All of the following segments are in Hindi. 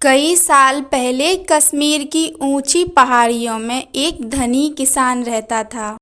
कई साल पहले कश्मीर की ऊंची पहाड़ियों में एक धनी किसान रहता था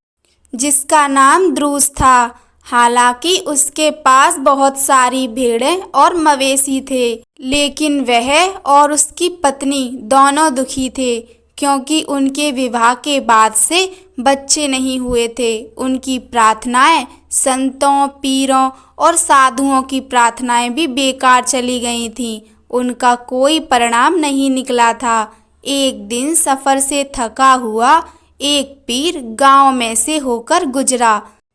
जिसका नाम द्रुस था। हालांकि उसके पास बहुत सारी भेड़ें और मवेशी थे, लेकिन वह और उसकी पत्नी दोनों दुखी थे क्योंकि उनके विवाह के बाद से बच्चे नहीं हुए थे। उनकी प्रार्थनाएं संतों, पीरों और साधुओं की प्रार्थनाएं भी बेकार चली गई थीं। उनका कोई परिणाम नहीं निकला था। एक दिन सफर से थका हुआ एक पीर गांव में से होकर गुजरा।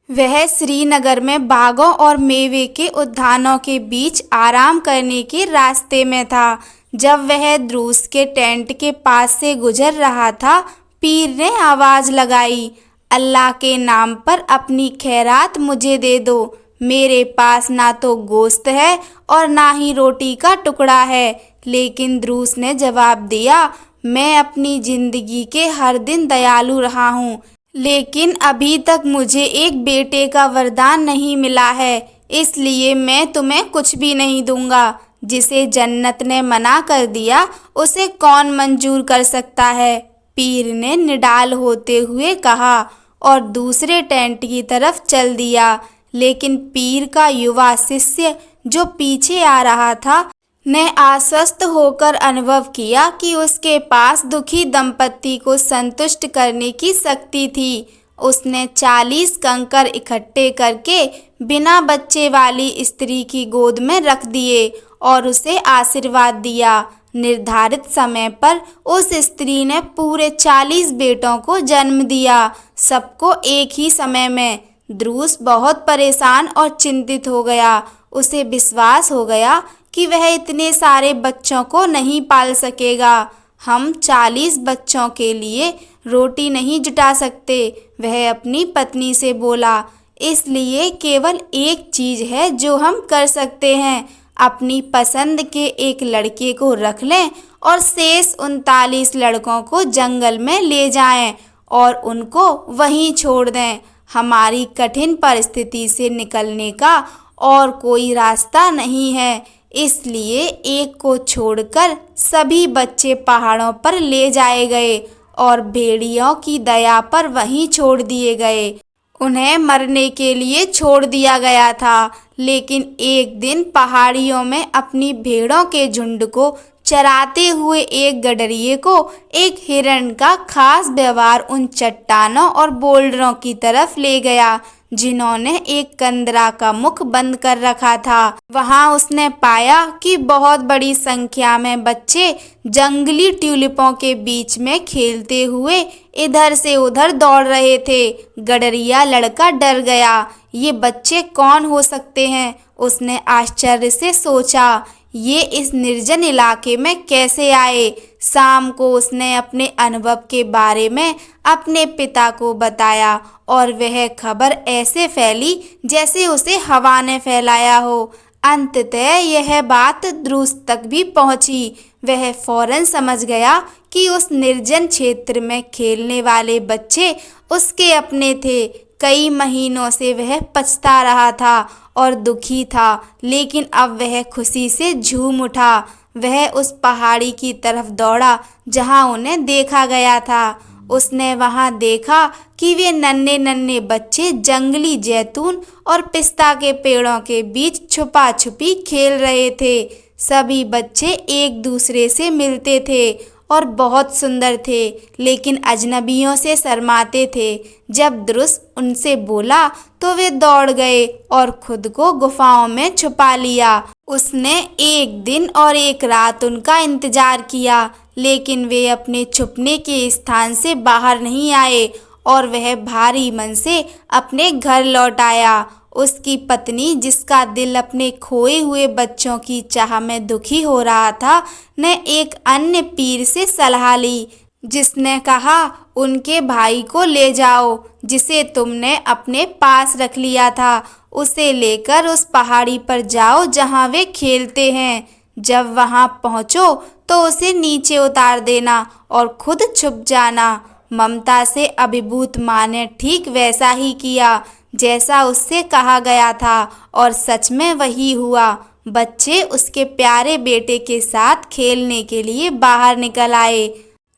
वह श्रीनगर में बागों और मेवे के उद्यानों के बीच आराम करने के रास्ते में था। जब वह द्रुस के टेंट के पास से गुजर रहा था, पीर ने आवाज लगाई, अल्लाह के नाम पर अपनी खैरात मुझे दे दो। मेरे पास ना तो गोश्त है और ना ही रोटी का टुकड़ा है। लेकिन द्रुस ने जवाब दिया, मैं अपनी जिंदगी के हर दिन दयालु रहा हूँ, लेकिन अभी तक मुझे एक बेटे का वरदान नहीं मिला है, इसलिए मैं तुम्हें कुछ भी नहीं दूंगा। जिसे जन्नत ने मना कर दिया उसे कौन मंजूर कर सकता है, पीर ने निडाल होते हुए कहा और दूसरे टेंट की तरफ चल दिया। लेकिन पीर का युवा शिष्य जो पीछे आ रहा था ने आश्वस्त होकर अनुभव किया कि उसके पास दुखी दंपत्ति को संतुष्ट करने की शक्ति थी। उसने 40 कंकर इकट्ठे करके बिना बच्चे वाली स्त्री की गोद में रख दिए और उसे आशीर्वाद दिया। निर्धारित समय पर उस स्त्री ने पूरे 40 बेटों को जन्म दिया, सबको एक ही समय में। द्रुस बहुत परेशान और चिंतित हो गया। उसे विश्वास हो गया कि वह इतने सारे बच्चों को नहीं पाल सकेगा। हम 40 बच्चों के लिए रोटी नहीं जुटा सकते, वह अपनी पत्नी से बोला। इसलिए केवल एक चीज है जो हम कर सकते हैं, अपनी पसंद के एक लड़के को रख लें और शेष 39 लड़कों को जंगल में ले जाएं और उनको वहीं छोड़ दें। हमारी कठिन परिस्थिति से निकलने का और कोई रास्ता नहीं है, इसलिए एक को छोड़कर सभी बच्चे पहाड़ों पर ले जाए गए और भेड़ियों की दया पर वहीं छोड़ दिए गए। उन्हें मरने के लिए छोड़ दिया गया था, लेकिन एक दिन पहाड़ियों में अपनी भेड़ों के झुंड को चराते हुए एक गडरिये को एक हिरण का खास व्यवहार उन चट्टानों और बोल्डरों की तरफ ले गया जिन्होंने एक कंदरा का मुख बंद कर रखा था। वहां उसने पाया कि बहुत बड़ी संख्या में बच्चे जंगली ट्यूलिपों के बीच में खेलते हुए इधर से उधर दौड़ रहे थे। गडरिया लड़का डर गया। ये बच्चे कौन हो सकते हैं, उसने आश्चर्य से सोचा। ये इस निर्जन इलाके में कैसे आए? शाम को उसने अपने अनुभव के बारे में अपने पिता को बताया और वह खबर ऐसे फैली जैसे उसे हवा ने फैलाया हो। अंततः यह बात द्रुस तक भी पहुंची। वह फौरन समझ गया कि उस निर्जन क्षेत्र में खेलने वाले बच्चे उसके अपने थे। कई महीनों से वह पछता रहा था और दुखी था, लेकिन अब वह खुशी से झूम उठा। वह उस पहाड़ी की तरफ दौड़ा जहां उन्हें देखा गया था। उसने वहां देखा कि वे नन्हे नन्हे बच्चे जंगली जैतून और पिस्ता के पेड़ों के बीच छुपा छुपी खेल रहे थे। सभी बच्चे एक दूसरे से मिलते थे और बहुत सुंदर थे, लेकिन अजनबियों से शर्माते थे। जब द्रुस उनसे बोला तो वे दौड़ गए और खुद को गुफाओं में छुपा लिया। उसने एक दिन और एक रात उनका इंतजार किया, लेकिन वे अपने छुपने के स्थान से बाहर नहीं आए और वह भारी मन से अपने घर लौट आया। उसकी पत्नी, जिसका दिल अपने खोए हुए बच्चों की चाह में दुखी हो रहा था, ने एक अन्य पीर से सलाह ली, जिसने कहा, उनके भाई को ले जाओ जिसे तुमने अपने पास रख लिया था। उसे लेकर उस पहाड़ी पर जाओ जहां वे खेलते हैं। जब वहां पहुंचो तो उसे नीचे उतार देना और खुद छुप जाना। ममता से अभिभूत माँ ने ठीक वैसा ही किया जैसा उससे कहा गया था और सच में वही हुआ। बच्चे उसके प्यारे बेटे के साथ खेलने के लिए बाहर निकल आए।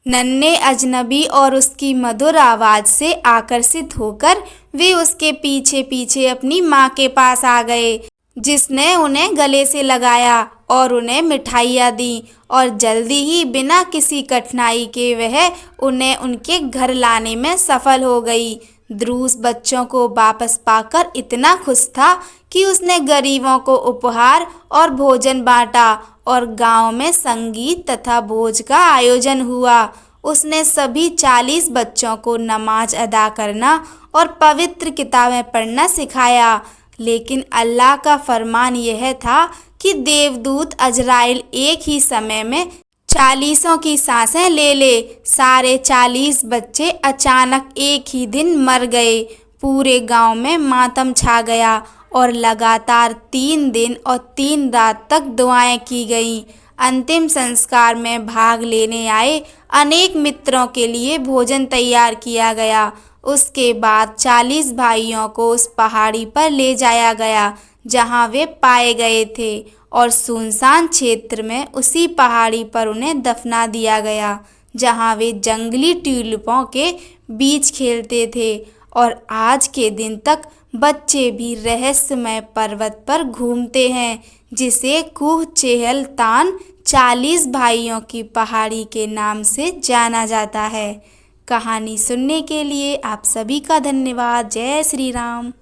नन्हे अजनबी और उसकी मधुर आवाज़ से आकर्षित होकर वे उसके पीछे पीछे अपनी माँ के पास आ गए, जिसने उन्हें गले से लगाया और उन्हें मिठाइयाँ दी और जल्दी ही बिना किसी कठिनाई के वह उन्हें उनके घर लाने में सफल हो गई। ध्रुव बच्चों को वापस पाकर इतना खुश था कि उसने गरीबों को उपहार और भोजन बांटा और गांव में संगीत तथा भोज का आयोजन हुआ। उसने सभी 40 बच्चों को नमाज अदा करना और पवित्र किताबें पढ़ना सिखाया। लेकिन अल्लाह का फरमान यह था कि देवदूत अजराइल एक ही समय में 40 की सांसें ले ले। सारे 40 बच्चे अचानक एक ही दिन मर गए। पूरे गांव में मातम छा गया और लगातार 3 दिन और 3 रात तक दुआएं की गईं। अंतिम संस्कार में भाग लेने आए अनेक मित्रों के लिए भोजन तैयार किया गया। उसके बाद 40 भाइयों को उस पहाड़ी पर ले जाया गया जहां वे पाए गए थे और सुनसान क्षेत्र में उसी पहाड़ी पर उन्हें दफना दिया गया जहां वे जंगली ट्यूलिपों के बीच खेलते थे। और आज के दिन तक बच्चे भी रहस्यमय पर्वत पर घूमते हैं, जिसे कुह चेहलतान 40 भाइयों की पहाड़ी के नाम से जाना जाता है। कहानी सुनने के लिए आप सभी का धन्यवाद। जय श्री राम।